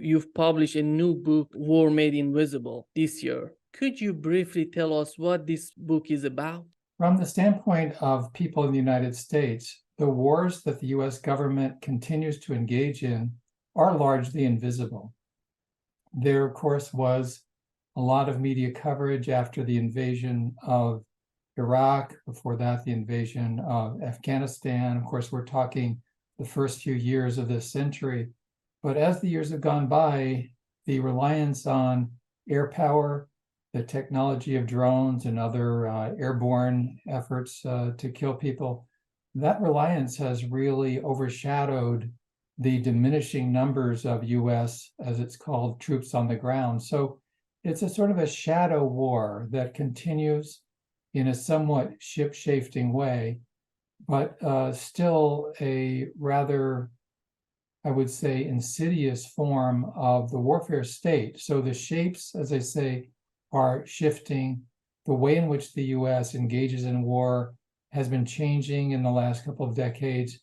you've published a new book, War Made Invisible, this year. Could you briefly tell us what this book is about? From the standpoint of people in the United States, the wars that the US government continues to engage in are largely invisible. There, of course, was a lot of media coverage after the invasion of Iraq, before that, the invasion of Afghanistan. Of course, we're talking the first few years of this century. But as the years have gone by, the reliance on air power, the technology of drones and other airborne efforts to kill people, that reliance has really overshadowed the diminishing numbers of US, as it's called, troops on the ground. So it's a sort of a shadow war that continues in a somewhat ship-shifting way, but still a rather, I would say, insidious form of the warfare state. So the shapes, as I say, are shifting. The way in which the US engages in war has been changing in the last couple of decades,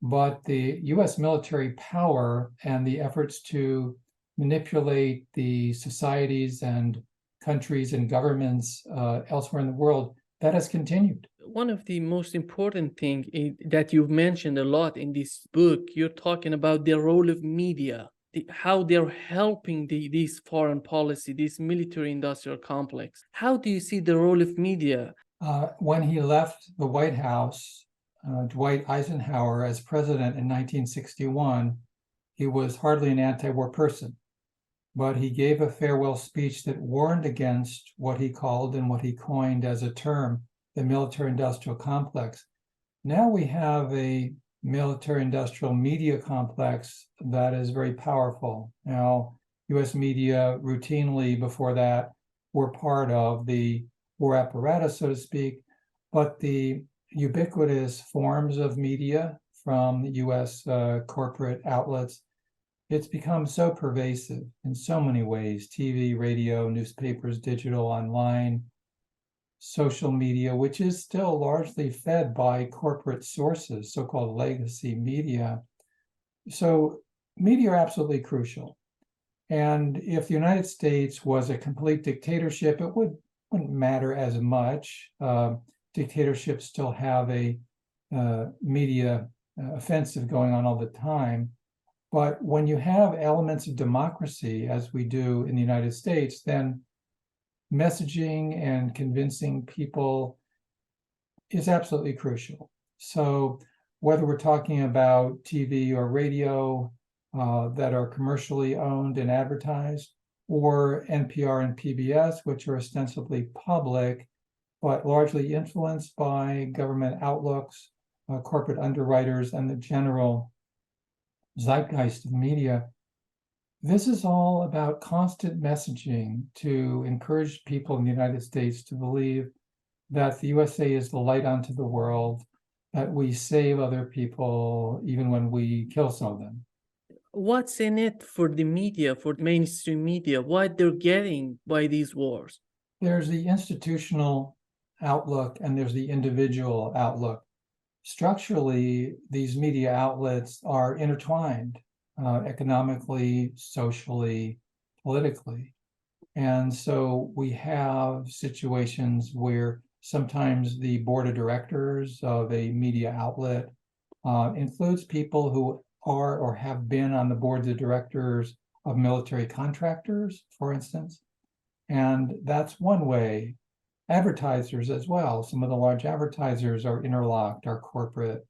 but the US military power and the efforts to manipulate the societies and countries and governments elsewhere in the world, that has continued. One of the most important things that you've mentioned a lot in this book, you're talking about the role of media, how they're helping this foreign policy, this military-industrial complex. How do you see the role of media? When he left the White House, Dwight Eisenhower as president in 1961, he was hardly an anti-war person, but he gave a farewell speech that warned against what he called and what he coined as a term, the military-industrial complex. Now we have a military-industrial media complex that is very powerful. Now, US media routinely before that were part of the war apparatus, so to speak, but the ubiquitous forms of media from US corporate outlets, it's become so pervasive in so many ways: TV, radio, newspapers, digital, online, social media, which is still largely fed by corporate sources, so-called legacy media. So media are absolutely crucial. And if the United States was a complete dictatorship, it wouldn't matter as much. Dictatorships still have a media offensive going on all the time. But when you have elements of democracy, as we do in the United States, then messaging and convincing people is absolutely crucial. So whether we're talking about TV or radio that are commercially owned and advertised, or NPR and PBS, which are ostensibly public, but largely influenced by government outlooks, corporate underwriters, and the general zeitgeist of media, this is all about constant messaging to encourage people in the United States to believe that the USA is the light onto the world, that we save other people even when we kill some of them. What's in it for the media, for the mainstream media, what they're getting by these wars? There's the institutional outlook and there's the individual outlook. Structurally, these media outlets are intertwined economically, socially, politically. And so we have situations where sometimes the board of directors of a media outlet includes people who are or have been on the boards of directors of military contractors, for instance. And that's one way. Advertisers as well. Some of the large advertisers are interlocked, are corporate.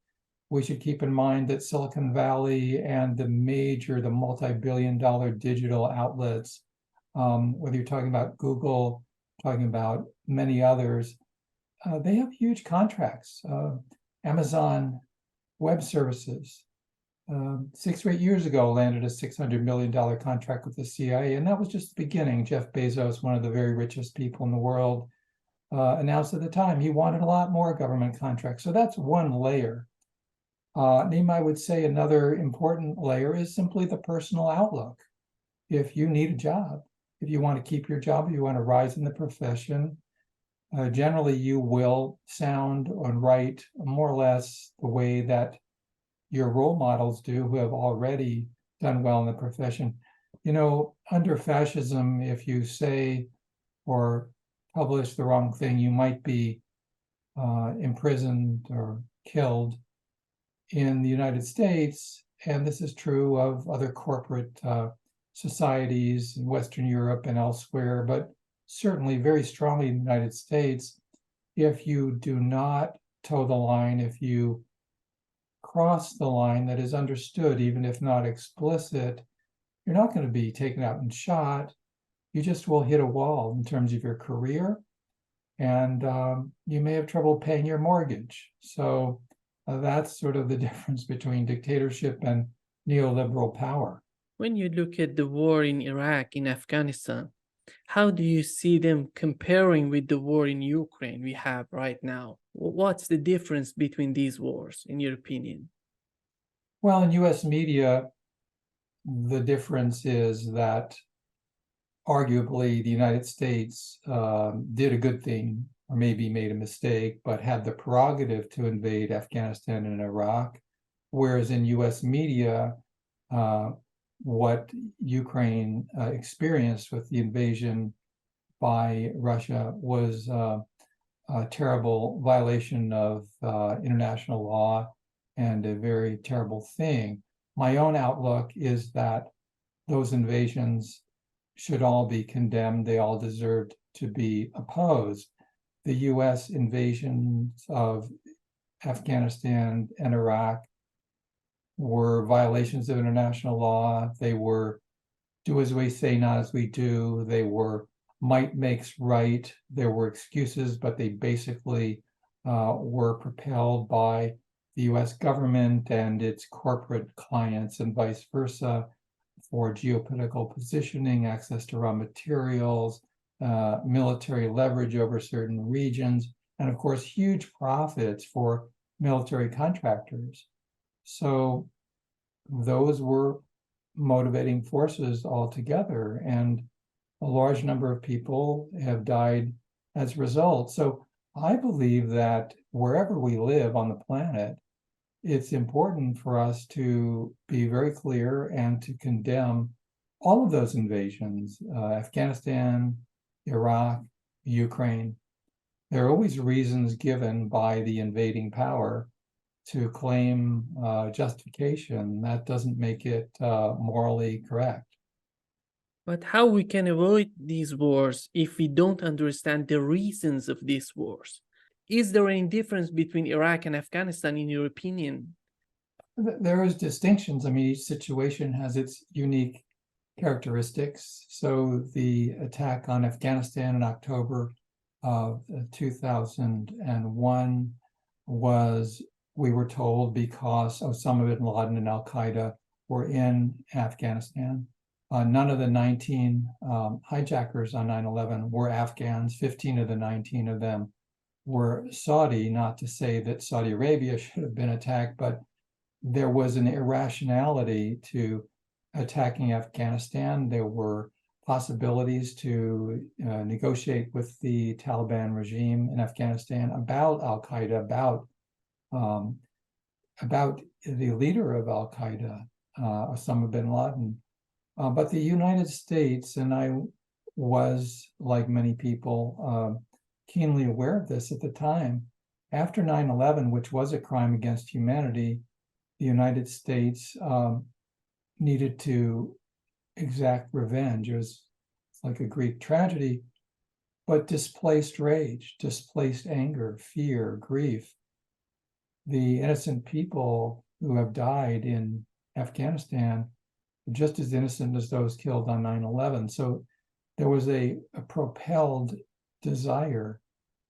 We should keep in mind that Silicon Valley and the multi-billion-dollar digital outlets, whether you're talking about Google, talking about many others, they have huge contracts. Amazon Web Services, 6 or 8 years ago, landed a $600 million contract with the CIA, and that was just the beginning. Jeff Bezos, one of the very richest people in the world, announced at the time he wanted a lot more government contracts. So that's one layer. Nima, I would say another important layer is simply the personal outlook. If you need a job, if you want to keep your job, if you want to rise in the profession, generally you will sound and write more or less the way that your role models do who have already done well in the profession. Under fascism, if you say or publish the wrong thing, you might be imprisoned or killed. In the United States, and this is true of other corporate societies in Western Europe and elsewhere, but certainly very strongly in the United States, if you do not toe the line, if you cross the line that is understood, even if not explicit, you're not going to be taken out and shot. You just will hit a wall in terms of your career, and you may have trouble paying your mortgage. So that's sort of the difference between dictatorship and neoliberal power. When you look at the war in Iraq, in Afghanistan, how do you see them comparing with the war in Ukraine we have right now? What's the difference between these wars, in your opinion? Well, in US media, the difference is that arguably the United States did a good thing, or maybe made a mistake, but had the prerogative to invade Afghanistan and Iraq, whereas in US media, what Ukraine experienced with the invasion by Russia was a terrible violation of international law and a very terrible thing. My own outlook is that those invasions should all be condemned. They all deserved to be opposed. The US invasions of Afghanistan and Iraq were violations of international law. They were do as we say, not as we do. They were might makes right. There were excuses, but they basically were propelled by the US government and its corporate clients and vice versa for geopolitical positioning, access to raw materials, military leverage over certain regions, and of course, huge profits for military contractors. So those were motivating forces altogether, and a large number of people have died as a result. So I believe that wherever we live on the planet, it's important for us to be very clear and to condemn all of those invasions, Afghanistan, Iraq, Ukraine. There are always reasons given by the invading power to claim justification. That doesn't make it morally correct. But how we can avoid these wars if we don't understand the reasons of these wars? Is there any difference between Iraq and Afghanistan, in your opinion? There is distinctions. I mean, each situation has its unique characteristics. So the attack on Afghanistan in October of 2001 was, we were told, because Osama bin Laden and Al-Qaeda were in Afghanistan. None of the 19 hijackers on 9/11 were Afghans. 15 of the 19 of them were Saudi, not to say that Saudi Arabia should have been attacked, but there was an irrationality to attacking Afghanistan. There were possibilities to negotiate with the Taliban regime in Afghanistan about Al-Qaeda, about the leader of Al-Qaeda, Osama bin Laden. But the United States, and I was, like many people, keenly aware of this at the time, after 9/11, which was a crime against humanity, the United States needed to exact revenge. It was like a Greek tragedy, but displaced rage, displaced anger, fear, grief. The innocent people who have died in Afghanistan are just as innocent as those killed on 9/11. So there was a propelled desire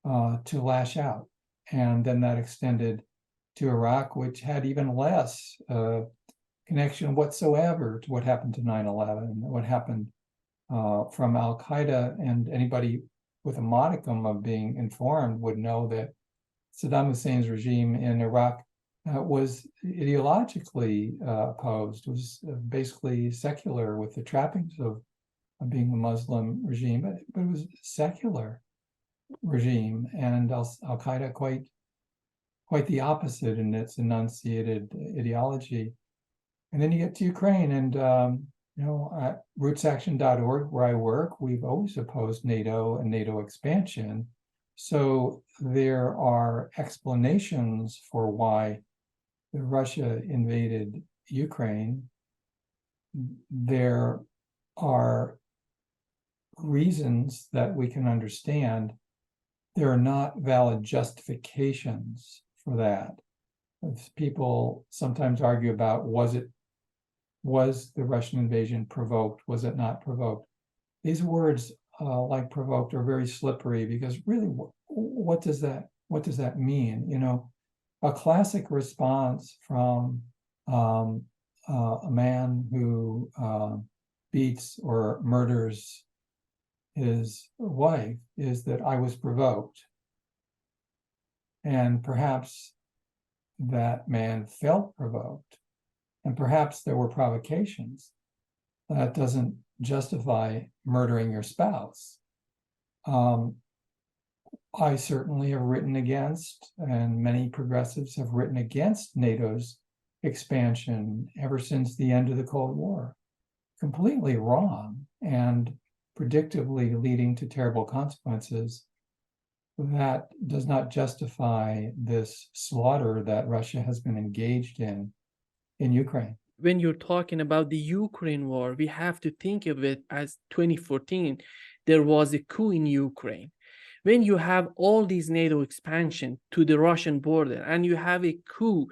to lash out. And then that extended to Iraq, which had even less connection whatsoever to what happened to 9/11, what happened from Al-Qaeda. And anybody with a modicum of being informed would know that Saddam Hussein's regime in Iraq was ideologically opposed, was basically secular with the trappings of being a Muslim regime, but it was a secular regime, and Al-Qaeda quite the opposite in its enunciated ideology. And then you get to Ukraine, and At rootsaction.org, where I work, we've always opposed NATO and NATO expansion. So there are explanations for why Russia invaded Ukraine. There are reasons that we can understand. There are not valid justifications for that. People sometimes argue about was the Russian invasion provoked? Was it not provoked? These words like provoked are very slippery, because really, what does that mean? A classic response from a man who beats or murders his wife is that I was provoked. And perhaps that man felt provoked, and perhaps there were provocations. That doesn't justify murdering your spouse. I certainly have written against, and many progressives have written against, NATO's expansion ever since the end of the Cold War. Completely wrong, and predictably leading to terrible consequences. That does not justify this slaughter that Russia has been engaged in Ukraine. When you're talking about the Ukraine war, we have to think of it as 2014, there was a coup in Ukraine. When you have all these NATO expansion to the Russian border, and you have a coup,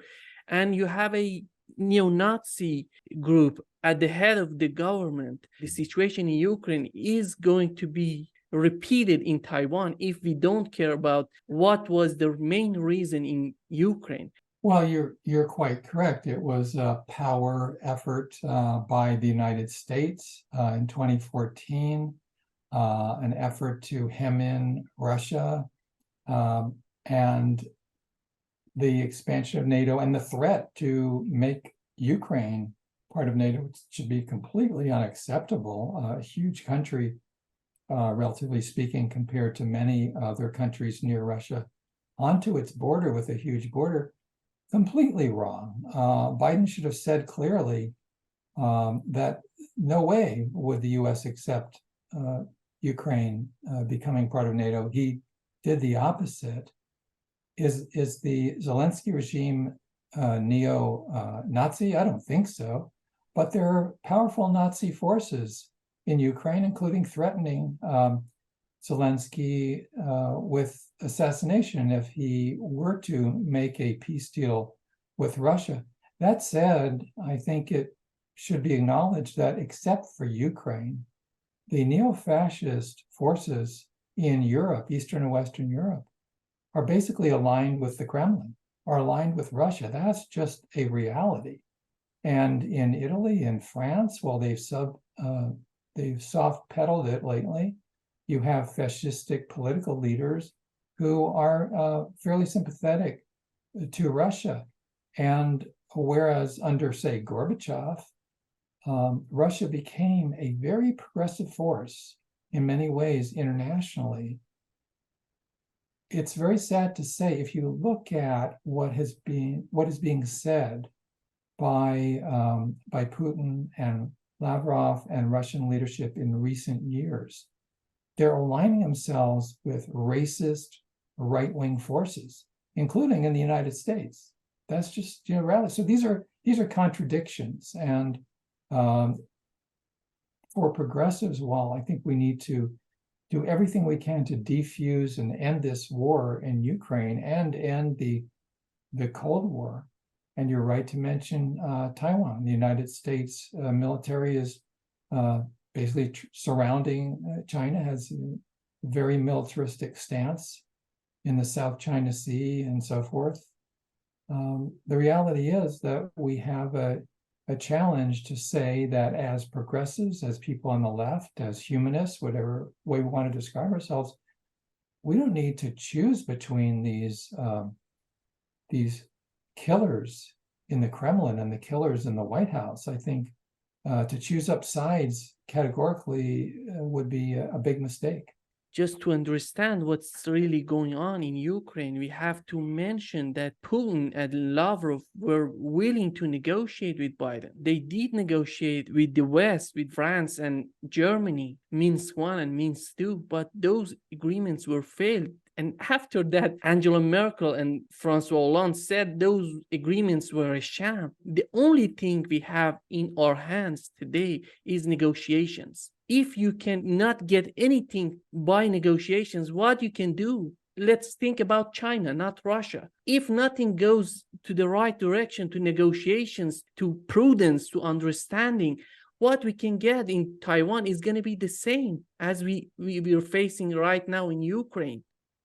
and you have a neo-Nazi group at the head of the government, the situation in Ukraine is going to be repeated in Taiwan if we don't care about what was the main reason in Ukraine. Well, you're quite correct. It was a power effort by the United States in 2014, an effort to hem in Russia, and the expansion of NATO and the threat to make Ukraine part of NATO, which should be completely unacceptable. A huge country, relatively speaking, compared to many other countries near Russia, onto its border with a huge border. Completely wrong. Biden should have said clearly that no way would the U.S. accept Ukraine becoming part of NATO. He did the opposite. Is the Zelensky regime neo-Nazi? I don't think so. But there are powerful Nazi forces in Ukraine, including threatening Zelensky with assassination if he were to make a peace deal with Russia. That said, I think it should be acknowledged that except for Ukraine, the neo-fascist forces in Europe, Eastern and Western Europe, are basically aligned with the Kremlin, are aligned with Russia. That's just a reality. And in Italy and France, well, they've soft pedaled it lately. You have fascistic political leaders who are fairly sympathetic to Russia. And whereas under, say, Gorbachev, Russia became a very progressive force in many ways internationally, it's very sad to say, if you look at what is being said by Putin and Lavrov and Russian leadership in recent years, they're aligning themselves with racist right-wing forces, including in the United States. That's just rather. So these are contradictions, and for progressives, while I think we need to do everything we can to defuse and end this war in Ukraine and end the Cold War, and you're right to mention Taiwan. The United States military is basically surrounding China, has a very militaristic stance in the South China Sea and so forth. The reality is that we have a challenge to say that as progressives, as people on the left, as humanists, whatever way we want to describe ourselves, we don't need to choose between these killers in the Kremlin and the killers in the White House. I think to choose up sides categorically would be a big mistake. just to understand what's really going on in Ukraine, we have to mention that Putin and Lavrov were willing to negotiate with Biden. They did negotiate with the West, with France and Germany, Minsk I and Minsk II, but those agreements were failed. And after that, Angela Merkel and Francois Hollande said those agreements were a sham. The only thing we have in our hands today is negotiations. If you cannot get anything by negotiations, what you can do? Let's think about China, not Russia. If nothing goes to the right direction, to negotiations, to prudence, to understanding, what we can get in Taiwan is going to be the same as we are facing right now in Ukraine.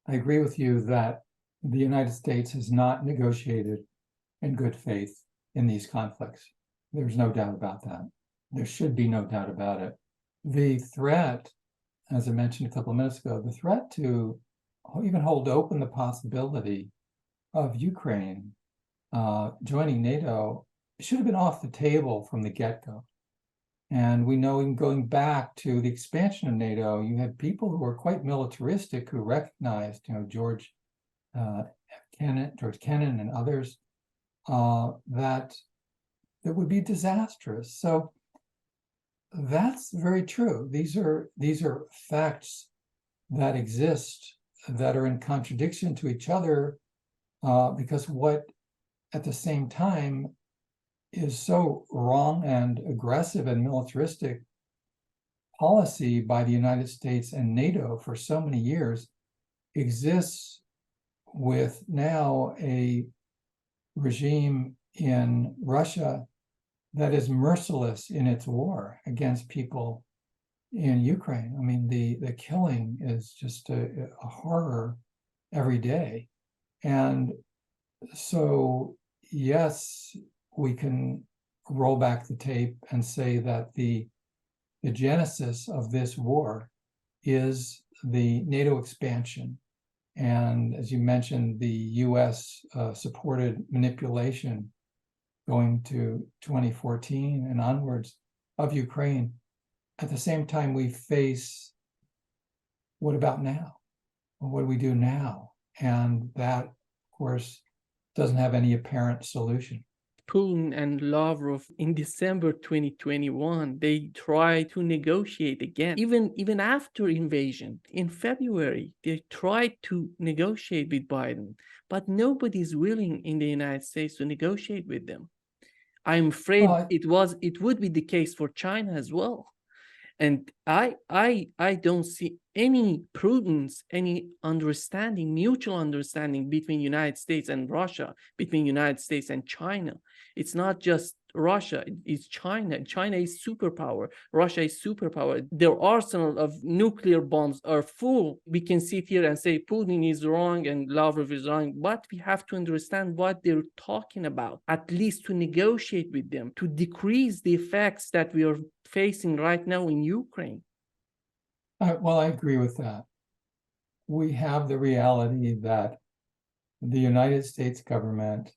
I agree with you that the United States has not negotiated in good faith in these conflicts. There's no doubt about that. There should be no doubt about it. The threat, as I mentioned a couple of minutes ago, the threat to even hold open the possibility of Ukraine joining NATO should have been off the table from the get-go. And we know, in going back to the expansion of NATO, you had people who were quite militaristic who recognized, George Kennan and others, that it would be disastrous. So that's very true. These are facts that exist that are in contradiction to each other, because what at the same time is so wrong and aggressive and militaristic policy by the United States and NATO for so many years exists with now a regime in Russia that is merciless in its war against people in Ukraine. I mean, the killing is just a horror every day. And so, yes, we can roll back the tape and say that the genesis of this war is the NATO expansion. And as you mentioned, the US supported manipulation going to 2014 and onwards of Ukraine. At the same time, we face, what about now? What do we do now? And that, of course, doesn't have any apparent solution. Putin and Lavrov in December 2021, they tried to negotiate again. Even after invasion, in February, they tried to negotiate with Biden, but nobody's willing in the United States to negotiate with them. I'm afraid it would be the case for China as well. And I don't see any prudence, any understanding, mutual understanding between United States and Russia, between United States and China. It's not just Russia, it's China. China is superpower. Russia is superpower. Their arsenal of nuclear bombs are full. We can sit here and say Putin is wrong and Lavrov is wrong, but we have to understand what they're talking about, at least to negotiate with them, to decrease the effects that we are facing right now in Ukraine. Well, I agree with that. We have the reality that the United States government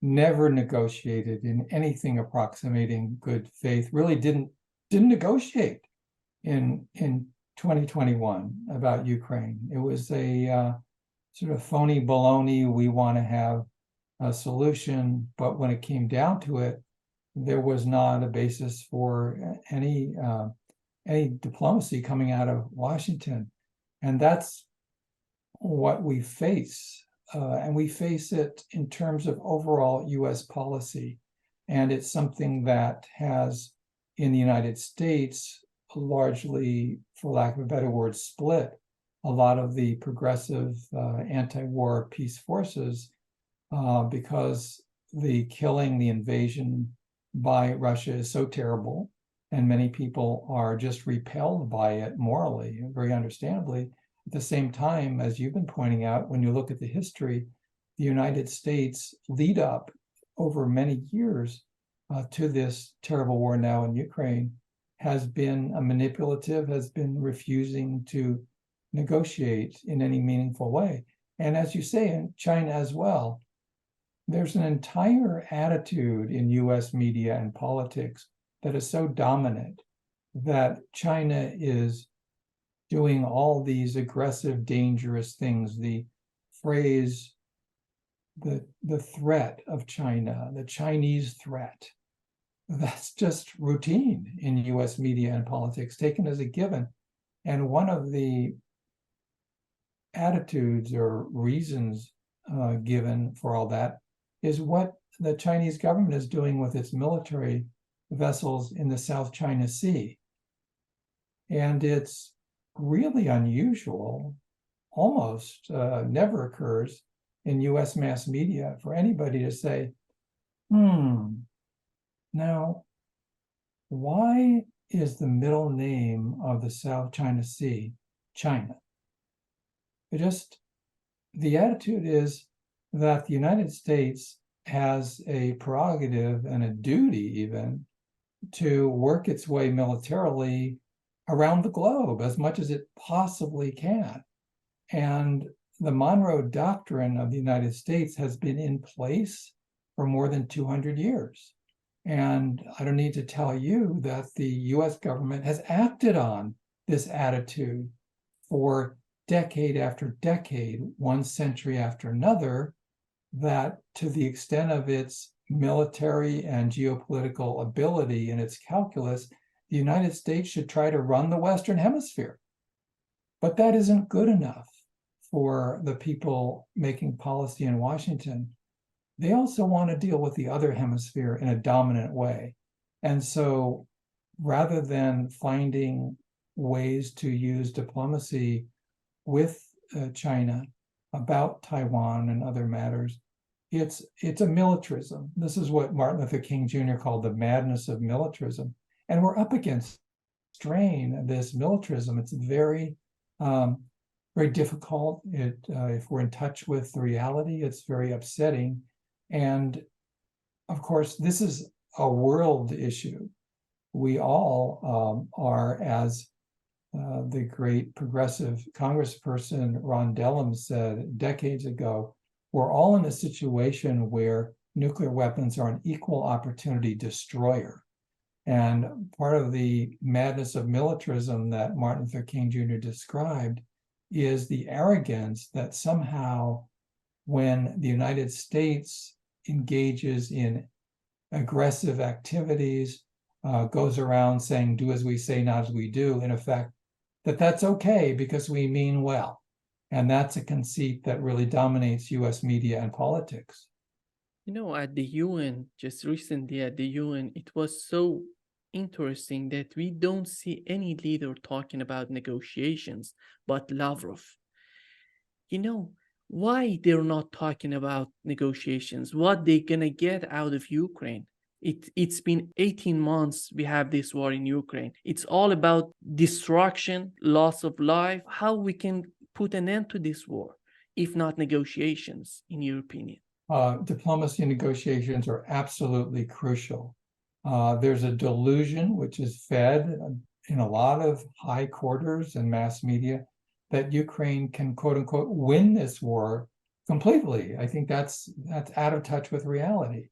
never negotiated in anything approximating good faith, really didn't negotiate in 2021 about Ukraine. It was a sort of phony baloney. We want to have a solution, but when it came down to it, there was not a basis for any diplomacy coming out of Washington. And that's what we face. And we face it in terms of overall US policy. And it's something that has, in the United States, largely, for lack of a better word, split a lot of the progressive anti-war peace forces, because the killing, the invasion by Russia is so terrible, and many people are just repelled by it morally, very understandably. At the same time, as you've been pointing out, when you look at the history, the United States lead up over many years to this terrible war now in Ukraine has been manipulative, has been refusing to negotiate in any meaningful way. And as you say, in China as well, there's an entire attitude in US media and politics that is so dominant that China is doing all these aggressive, dangerous things. The phrase, the threat of China, the Chinese threat, that's just routine in US media and politics, taken as a given. And one of the attitudes or reasons given for all that is what the Chinese government is doing with its military vessels in the South China Sea. And it's really unusual, almost never occurs in US mass media for anybody to say, now, why is the middle name of the South China Sea China? The attitude is that the United States has a prerogative and a duty even to work its way militarily around the globe as much as it possibly can. And the Monroe Doctrine of the United States has been in place for more than 200 years. And I don't need to tell you that the US government has acted on this attitude for decade after decade, one century after another, that to the extent of its military and geopolitical ability and its calculus, the United States should try to run the Western Hemisphere. But that isn't good enough for the people making policy in Washington. They also want to deal with the other hemisphere in a dominant way. And so rather than finding ways to use diplomacy with China about Taiwan and other matters, it's a militarism. This is what Martin Luther King Jr. called the madness of militarism. And we're up against strain this militarism. It's very, very difficult. If we're in touch with the reality, it's very upsetting. And of course, this is a world issue. We all are, as the great progressive congressperson Ron Dellum said decades ago, we're all in a situation where nuclear weapons are an equal opportunity destroyer. And part of the madness of militarism that Martin Luther King Jr. described is the arrogance that somehow when the United States engages in aggressive activities, goes around saying, do as we say, not as we do, in effect, that's okay because we mean well. And that's a conceit that really dominates US media and politics. At the UN, just recently at the UN, it was so interesting that we don't see any leader talking about negotiations, but Lavrov. Why they're not talking about negotiations, what they're gonna get out of Ukraine. It's been 18 months we have this war in Ukraine. It's all about destruction, loss of life, how we can put an end to this war, if not negotiations, in your opinion? Diplomacy and negotiations are absolutely crucial. There's a delusion which is fed in a lot of high quarters and mass media that Ukraine can, quote unquote, win this war completely. I think that's out of touch with reality.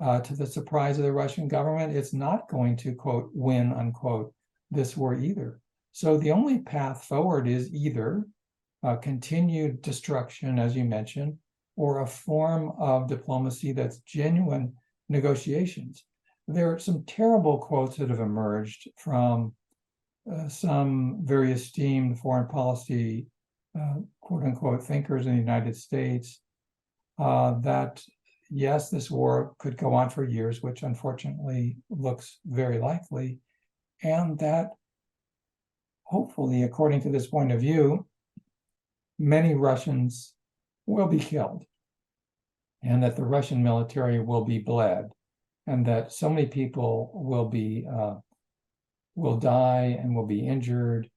To the surprise of the Russian government, it's not going to, quote, win, unquote, this war either. So the only path forward is either continued destruction, as you mentioned, or a form of diplomacy that's genuine negotiations. There are some terrible quotes that have emerged from some very esteemed foreign policy, quote unquote, thinkers in the United States, that yes, this war could go on for years, which unfortunately looks very likely, and that hopefully, according to this point of view, many Russians will be killed, and that the Russian military will be bled, and that so many people will die and will be injured,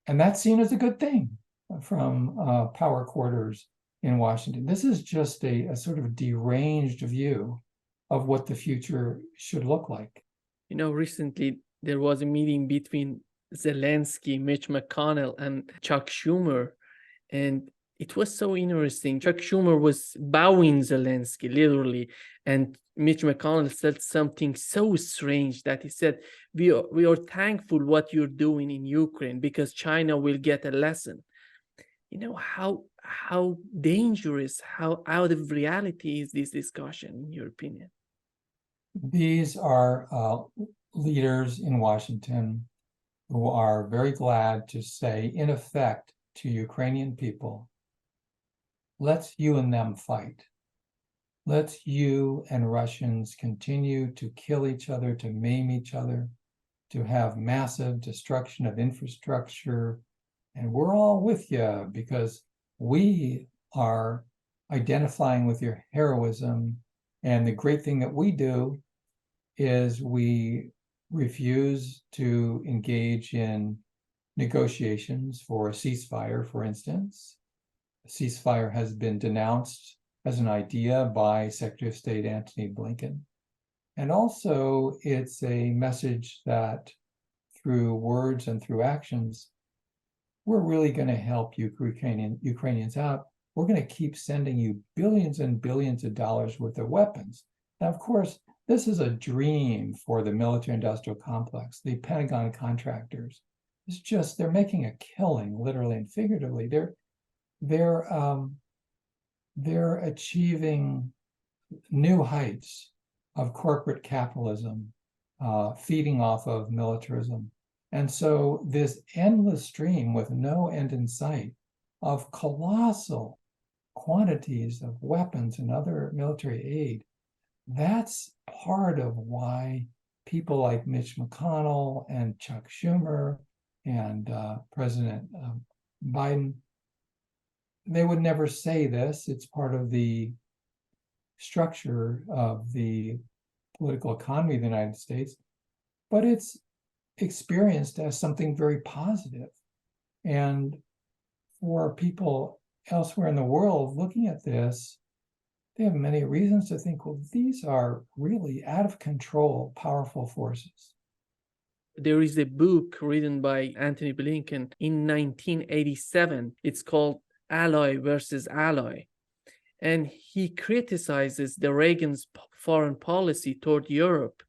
and that's seen as a good thing from power quarters in Washington. This is just a sort of deranged view of what the future should look like. Recently there was a meeting between Zelensky, Mitch McConnell, and Chuck Schumer, and It was so interesting. Chuck Schumer was bowing Zelensky, literally, and Mitch McConnell said something so strange that he said, we are thankful what you're doing in Ukraine because China will get a lesson. You know, how dangerous, how out of reality is this discussion, in your opinion? These are leaders in Washington who are very glad to say, in effect, to Ukrainian people, let's you and them fight. Let's you and Russians continue to kill each other, to maim each other, to have massive destruction of infrastructure. And we're all with you because we are identifying with your heroism. And the great thing that we do is we refuse to engage in negotiations for a ceasefire, for instance. A ceasefire has been denounced as an idea by Secretary of State Antony Blinken. And also, it's a message that through words and through actions, we're really going to help Ukrainians out. We're going to keep sending you billions and billions of dollars worth of weapons. Now, of course, this is a dream for the military-industrial complex, the Pentagon contractors. It's just, they're making a killing, literally and figuratively. They're achieving new heights of corporate capitalism, feeding off of militarism. And so this endless stream with no end in sight of colossal quantities of weapons and other military aid, that's part of why people like Mitch McConnell and Chuck Schumer and President Biden, they would never say this. It's part of the structure of the political economy of the United States, but it's experienced as something very positive. And for people elsewhere in the world looking at this, they have many reasons to think, well, these are really out of control, powerful forces. There is a book written by Antony Blinken in 1987. It's called Ally versus Ally. And he criticizes the Reagan's foreign policy toward Europe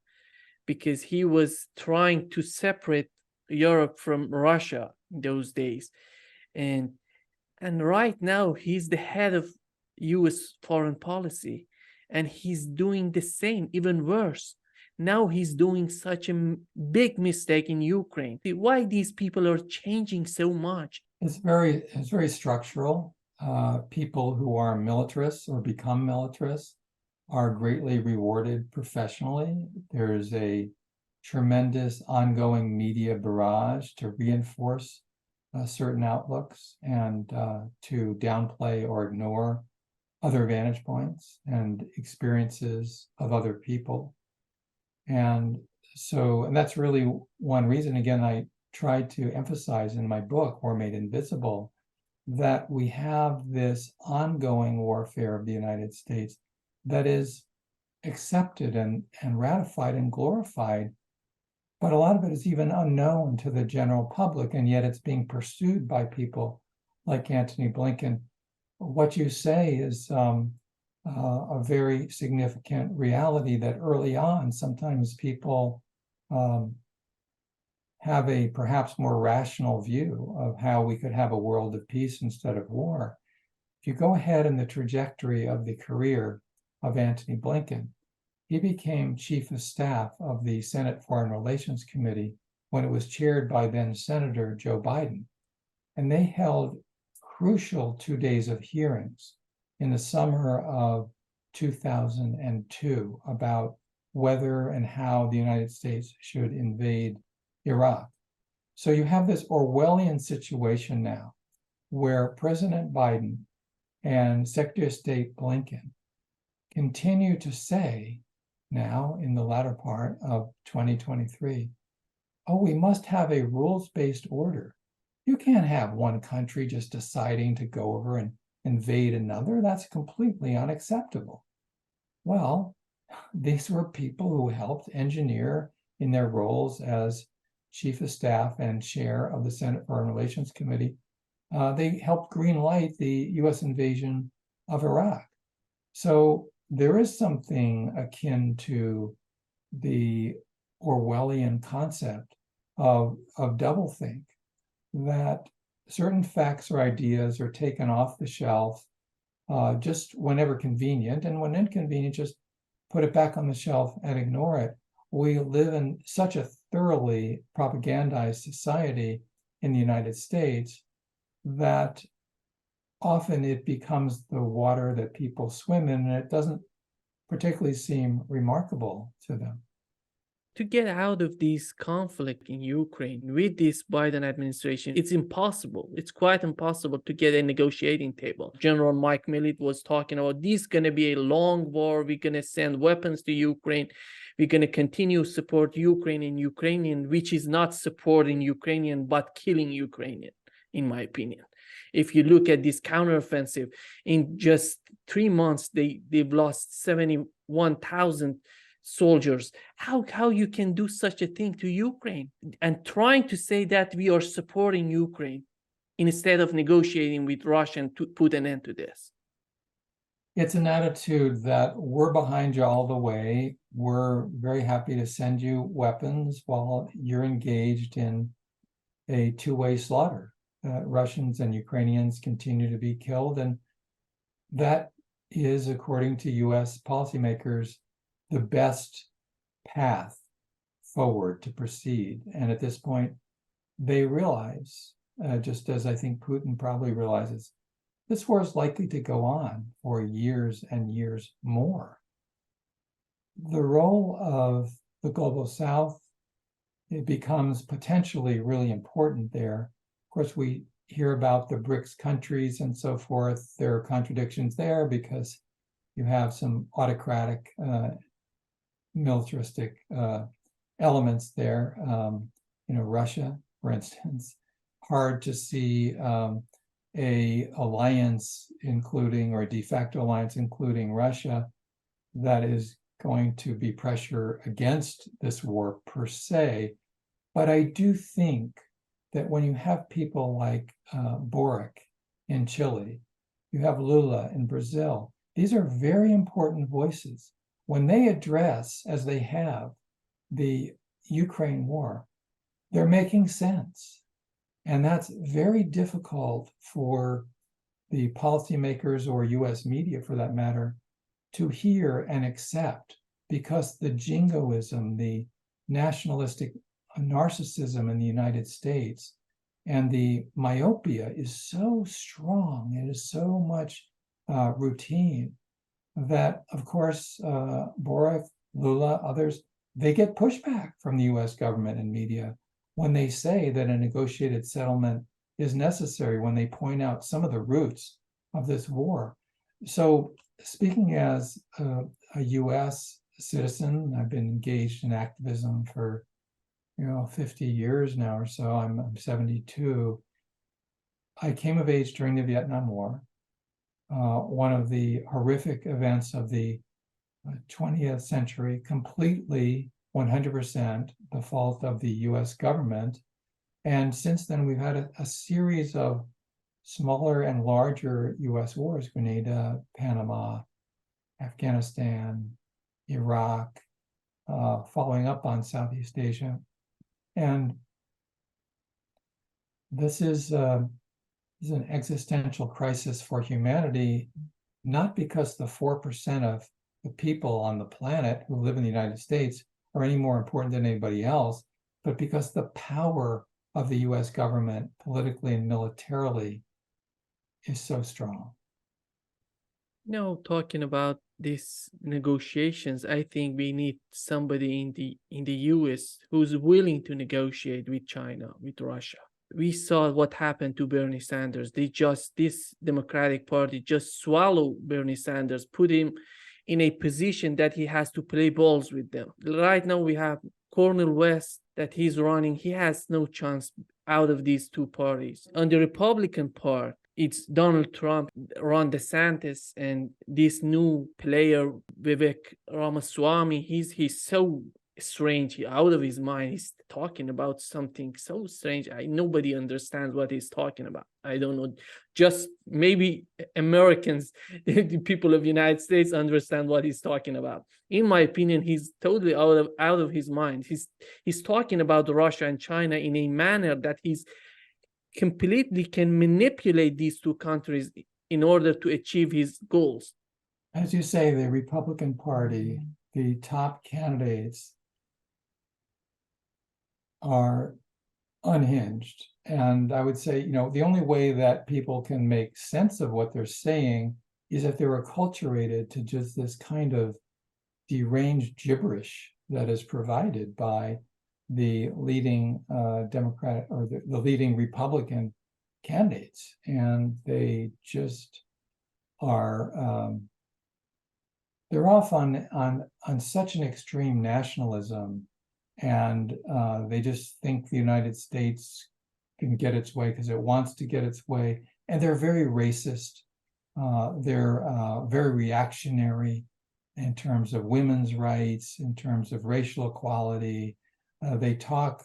because he was trying to separate Europe from Russia in those days. And right now, he's the head of US foreign policy, and he's doing the same, even worse. Now he's doing such a big mistake in Ukraine. Why these people are changing so much? It's very structural. People who are militarists or become militarists are greatly rewarded professionally. There's a tremendous ongoing media barrage to reinforce certain outlooks and to downplay or ignore other vantage points and experiences of other people. And that's really one reason, again, I tried to emphasize in my book, War Made Invisible, that we have this ongoing warfare of the United States that is accepted and ratified and glorified, but a lot of it is even unknown to the general public, and yet it's being pursued by people like Antony Blinken. What you say is a very significant reality that early on, sometimes people have a perhaps more rational view of how we could have a world of peace instead of war. If you go ahead in the trajectory of the career of Antony Blinken, he became chief of staff of the Senate Foreign Relations Committee when it was chaired by then Senator Joe Biden. And they held crucial 2 days of hearings in the summer of 2002 about whether and how the United States should invade Iraq. So you have this Orwellian situation now where President Biden and Secretary of State Blinken continue to say now in the latter part of 2023, oh, we must have a rules-based order. You can't have one country just deciding to go over and invade another. That's completely unacceptable. Well, these were people who helped engineer in their roles as chief of staff and chair of the Senate Foreign Relations Committee They helped green light the US invasion of Iraq. So there is something akin to the Orwellian concept of doublethink, that certain facts or ideas are taken off the shelf just whenever convenient, and when inconvenient, just put it back on the shelf and ignore it. We live in such a thoroughly propagandized society in the United States that often it becomes the water that people swim in, and it doesn't particularly seem remarkable to them. To get out of this conflict in Ukraine with this Biden administration, it's impossible. It's quite impossible to get a negotiating table. General Mike Millett was talking about this is going to be a long war. We're going to send weapons to Ukraine. We're going to continue support Ukraine and Ukrainian, which is not supporting Ukrainian, but killing Ukrainian, in my opinion. If you look at this counteroffensive, in just 3 months, they've lost 71,000 soldiers. How you can do such a thing to Ukraine and trying to say that we are supporting Ukraine instead of negotiating with Russia to put an end to this? It's an attitude that we're behind you all the way. We're very happy to send you weapons while you're engaged in a two-way slaughter. Russians and Ukrainians continue to be killed, and that is, according to US policymakers, the best path forward to proceed. And at this point, they realize, just as I think Putin probably realizes, this war is likely to go on for years and years more. The role of the Global South, it becomes potentially really important there. Of course, we hear about the BRICS countries and so forth. There are contradictions there because you have some autocratic, militaristic elements there. Russia, for instance, hard to see a alliance including, or a de facto alliance including Russia, that is going to be pressure against this war per se. But I do think that when you have people like Boric in Chile, you have Lula in Brazil, these are very important voices. When they address, as they have, the Ukraine war, they're making sense. And that's very difficult for the policymakers or US media, for that matter, to hear and accept, because the jingoism, the nationalistic narcissism in the United States and the myopia is so strong, it is so much routine, that, of course, Boric, Lula, others, they get pushback from the US government and media when they say that a negotiated settlement is necessary, when they point out some of the roots of this war. So, speaking as a US citizen, I've been engaged in activism for 50 years now or so. I'm 72. I came of age during the Vietnam War. One of the horrific events of the 20th century, completely 100% the fault of the US government. And since then, we've had a series of smaller and larger US wars: Grenada, Panama, Afghanistan, Iraq, following up on Southeast Asia. And this is an existential crisis for humanity, not because the 4% of the people on the planet who live in the United States are any more important than anybody else, but because the power of the US government, politically and militarily, is so strong. Talking about these negotiations, I think we need somebody in the US who's willing to negotiate with China, with Russia. We saw what happened to Bernie Sanders. This Democratic Party just swallowed Bernie Sanders, put him in a position that he has to play balls with them. Right now we have Cornel West that he's running. He has no chance out of these two parties. On the Republican part, it's Donald Trump, Ron DeSantis, and this new player, Vivek Ramaswamy. He's so strange. Out of his mind. He's talking about something so strange. Nobody understands what he's talking about. I don't know. Just maybe Americans, the people of the United States, understand what he's talking about. In my opinion, he's totally out of his mind. He's talking about Russia and China in a manner that he's completely can manipulate these two countries in order to achieve his goals. As you say, the Republican Party, the top candidates are unhinged. And I would say, the only way that people can make sense of what they're saying is if they're acculturated to just this kind of deranged gibberish that is provided by the leading Democratic or the leading Republican candidates. And they just are, they're off on such an extreme nationalism, and they just think the United States can get its way because it wants to get its way. And they're very racist. They're very reactionary in terms of women's rights, in terms of racial equality. They talk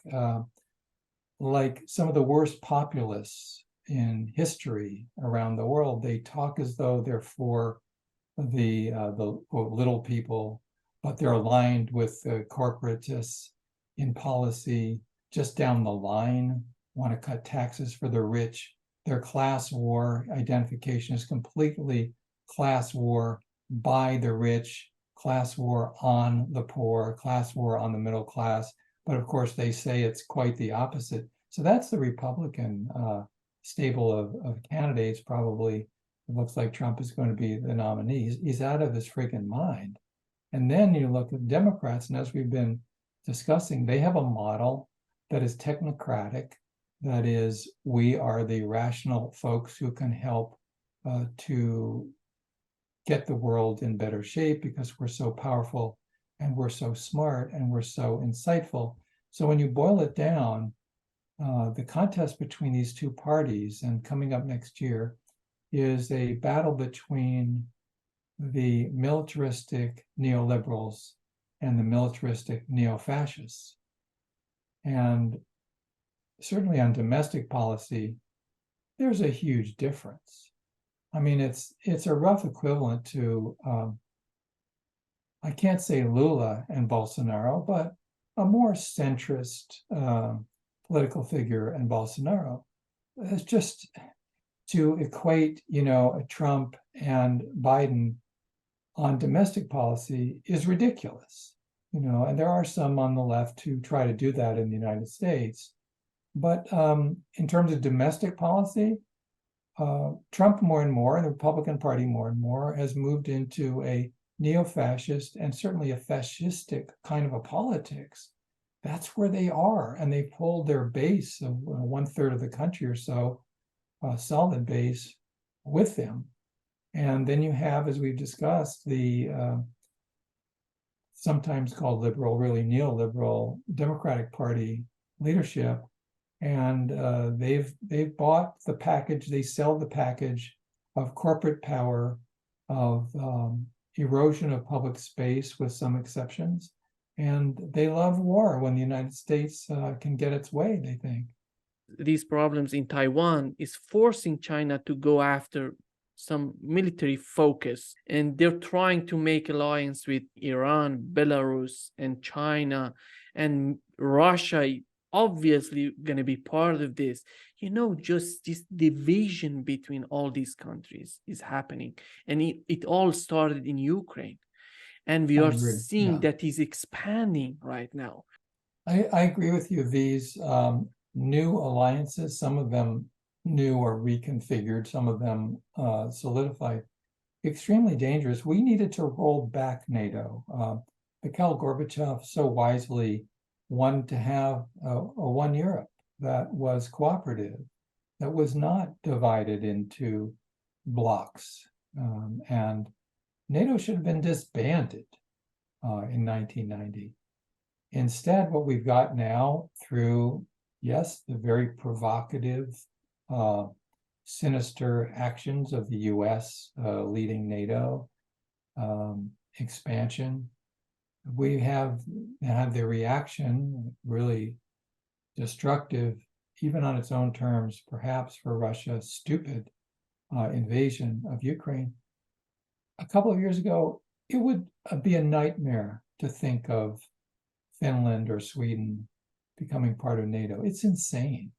like some of the worst populists in history around the world. They talk as though they're for the little people, but they're aligned with the corporatists in policy just down the line, want to cut taxes for the rich. Their class war identification is completely class war by the rich, class war on the poor, class war on the middle class. But of course, they say it's quite the opposite. So that's the Republican stable of candidates. Probably it looks like Trump is going to be the nominee. He's out of his freaking mind. And then you look at Democrats, and as we've been discussing, they have a model that is technocratic. That is, we are the rational folks who can help to get the world in better shape because we're so powerful and we're so smart and we're so insightful. So when you boil it down, the contest between these two parties and coming up next year is a battle between the militaristic neoliberals and the militaristic neo-fascists. And certainly on domestic policy, there's a huge difference. I mean, it's a rough equivalent to, I can't say Lula and Bolsonaro, but a more centrist political figure and Bolsonaro. It's just to equate, Trump and Biden on domestic policy is ridiculous, and there are some on the left who try to do that in the United States. But in terms of domestic policy, Trump more and more, and the Republican Party more and more, has moved into a neo-fascist and certainly a fascistic kind of a politics. That's where they are, and they pulled their base of 1/3 of the country or so, solid base, with them. And then you have, as we've discussed, the sometimes called liberal, really neoliberal Democratic Party leadership. And they've bought the package, they sell the package of corporate power, of erosion of public space with some exceptions. And they love war when the United States can get its way, they think. These problems in Taiwan is forcing China to go after some military focus, and they're trying to make alliance with Iran, Belarus, and China, and Russia obviously going to be part of this. Just this division between all these countries is happening, and it all started in Ukraine, and we are seeing that is expanding right now. I agree with you. These new alliances, some of them new or reconfigured, some of them solidified, extremely dangerous. We needed to roll back NATO. Mikhail Gorbachev so wisely wanted to have a one Europe that was cooperative, that was not divided into blocks. And NATO should have been disbanded in 1990. Instead, what we've got now through, yes, the very provocative, sinister actions of the US leading NATO, expansion, we have had the reaction really destructive, even on its own terms, perhaps for Russia's stupid invasion of Ukraine. A couple of years ago, it would be a nightmare to think of Finland or Sweden becoming part of NATO. It's insane,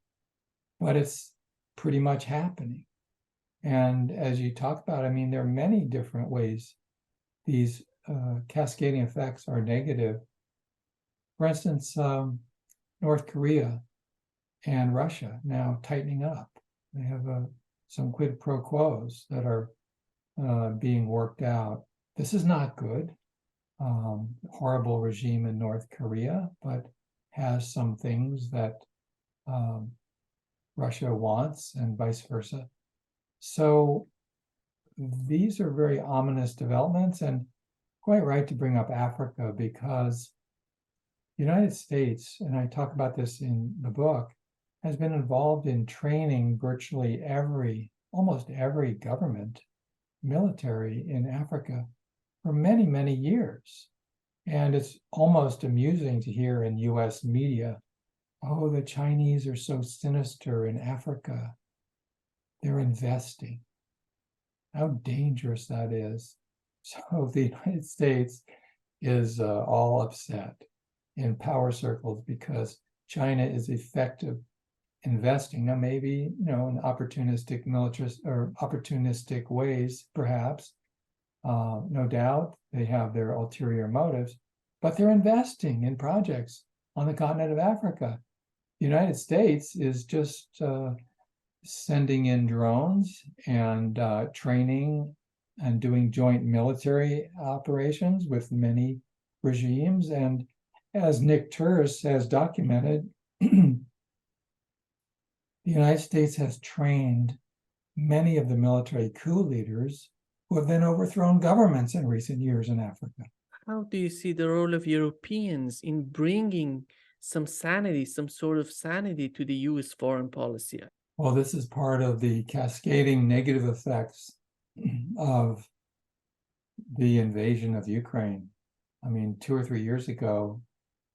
but it's pretty much happening. And as you talk about, I mean, there are many different ways these cascading effects are negative. For instance, North Korea and Russia now tightening up. They have some quid pro quos that are being worked out. This is not good. Horrible regime in North Korea, but has some things that Russia wants and vice versa. So these are very ominous developments, and quite right to bring up Africa, because the United States, and I talk about this in the book, has been involved in training virtually almost every government, military in Africa for many, many years. And it's almost amusing to hear in US media, oh, the Chinese are so sinister in Africa. They're investing. How dangerous that is. So the United States is all upset in power circles because China is effective investing. Now, maybe, in opportunistic militarist or opportunistic ways, perhaps. No doubt they have their ulterior motives, but they're investing in projects on the continent of Africa. The United States is just sending in drones and training and doing joint military operations with many regimes. And as Nick Turse has documented, the United States has trained many of the military coup leaders who have then overthrown governments in recent years in Africa. How do you see the role of Europeans in bringing some sanity, some sort of sanity to the US foreign policy? Well, this is part of the cascading negative effects of the invasion of Ukraine. I mean, 2 or 3 years ago,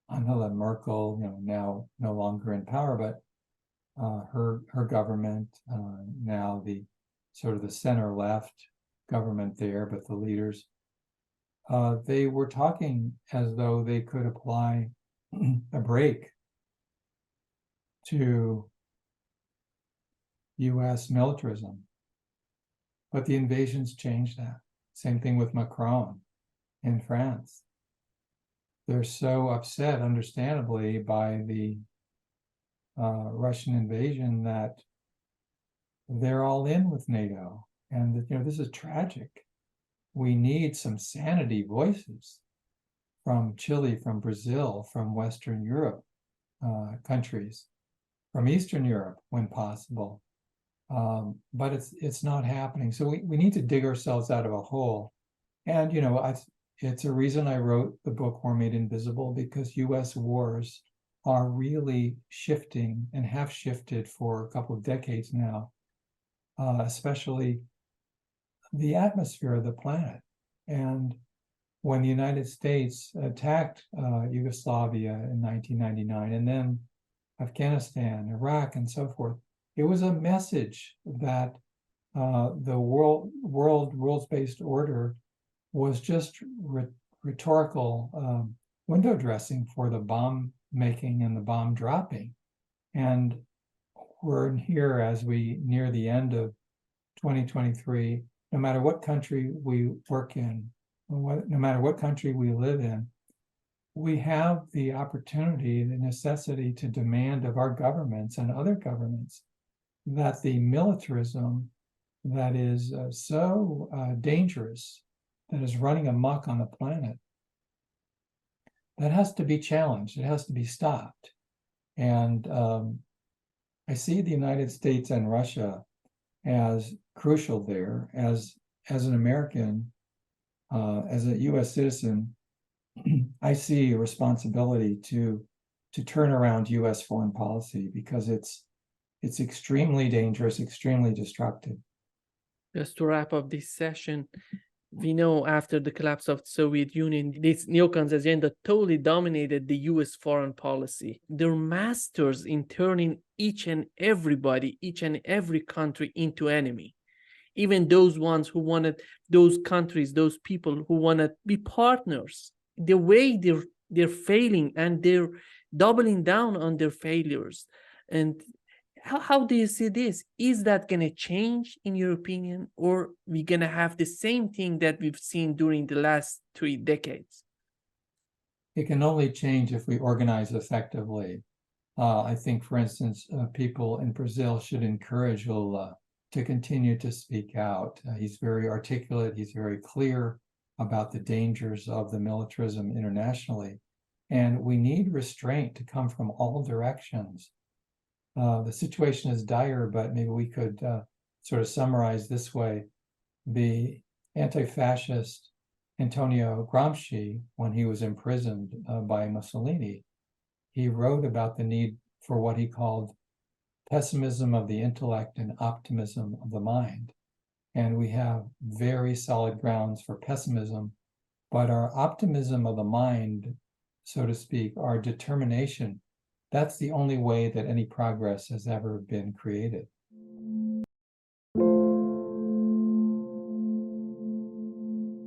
Angela Merkel, now no longer in power, but her government, now the sort of the center-left government there, but the leaders, they were talking as though they could apply a brake to US militarism. But the invasions changed that. Same thing with Macron in France. They're so upset, understandably, by the Russian invasion that they're all in with NATO. And this is tragic. We need some sanity voices from Chile, from Brazil, from Western Europe countries, from Eastern Europe when possible. But it's not happening. So we need to dig ourselves out of a hole. And, it's a reason I wrote the book War Made Invisible, because US wars are really shifting and have shifted for a couple of decades now, especially the atmosphere of the planet. And when the United States attacked Yugoslavia in 1999, and then Afghanistan, Iraq, and so forth, it was a message that the rules-based order was just rhetorical window dressing for the bomb making and the bomb dropping. And we're here as we near the end of 2023, no matter what country we work in, no matter what country we live in, we have the opportunity, the necessity to demand of our governments and other governments that the militarism that is so dangerous, that is running amok on the planet, that has to be challenged. It has to be stopped. And I see the United States and Russia as crucial there. As an American, as a US citizen, I see a responsibility to turn around US foreign policy, because it's extremely dangerous, extremely destructive. Just to wrap up this session, We know after the collapse of the Soviet Union, this neocons agenda totally dominated the US foreign policy. They're masters in turning each and every country into enemy. Even those ones who wanted, those countries, those people who want to be partners. The way they're failing, and they're doubling down on their failures. And how do you see this? Is that going to change in your opinion, or we going to have the same thing that we've seen during the last 3 decades? It can only change if we organize effectively. I think, for instance, people in Brazil should encourage Lula to continue to speak out. He's very articulate, he's very clear about the dangers of the militarism internationally. And we need restraint to come from all directions. The situation is dire, but maybe we could sort of summarize this way. The anti-fascist Antonio Gramsci, when he was imprisoned by Mussolini, he wrote about the need for what he called pessimism of the intellect and optimism of the mind. And we have very solid grounds for pessimism, but our optimism of the mind, so to speak, our determination, that's the only way that any progress has ever been created.